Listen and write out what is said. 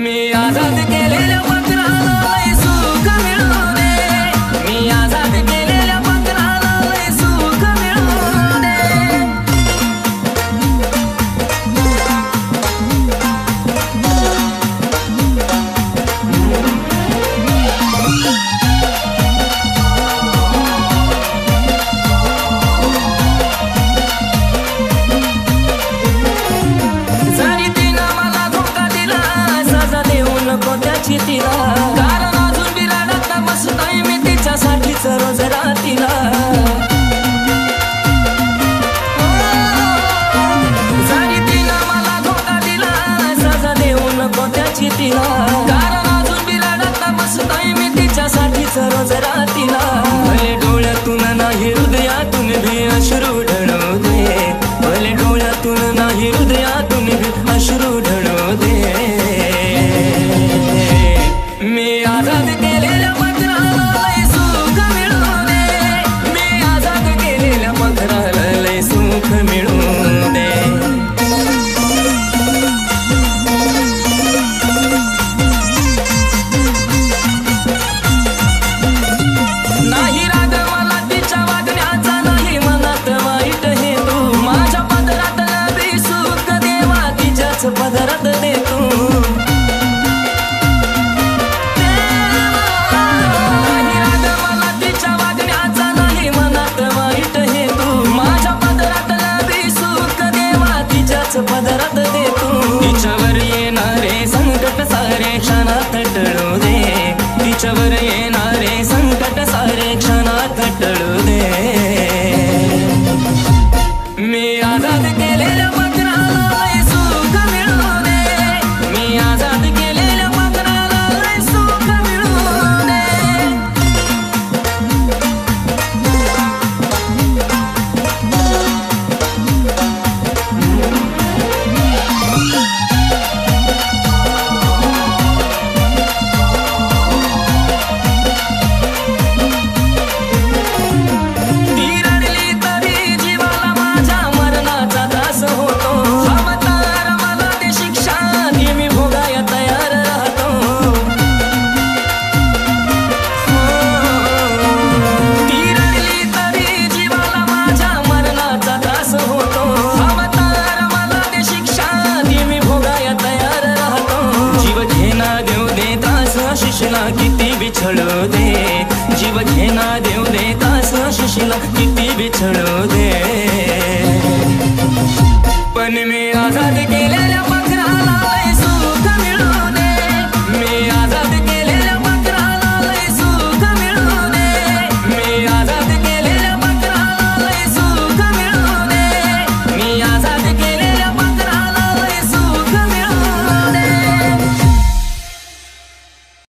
मी आजाद केलेल्या पत्राला लय सुख मिळू दे। मी आजाद केलेल्या पत्राला लय सुख मिळू दे। तिला कारण अजून बिराडात बसतोय मी तिच्यासाठीच रोज रात्रीला। जरी तिनं मला धोका दिला सजा देऊ नको त्याची तिला, कारण अजून बिराडात बसतोय मी तिच्यासाठीच रोज रात्रीला। भले डोळ्यातून नाही हृदयातून भी अश्रू ढळू दे, भले डोळ्यातून नाही हृदयातून भी अश्रू ढळू दे। मी आजाद केलेल्या पत्राला लय सुख मिळू दे। मी आजाद केलेल्या पत्राला लय सुख मिळू दे। नाही राग मला तिच्या वागण्याचा, नाही मनात वाईट हे तू माझ्या पदरात नवी सुख देवा तिच्याच पदरात दे तू। पदरात दे तू। तिच्यावर येणारे संकट सारे क्षणात टळू दे, तिच्यावर येणारे संकट सारे क्षणात टळू दे। मी आजाद केलेल्या पत्राला लय सुख मिळू दे। मी आजाद केलेल्या पत्राला लय सुख मिळू दे। शिशिला किती बिछड़ो दे, जीव घेना देव दे तास शिशिला किती बिछड़ो दे।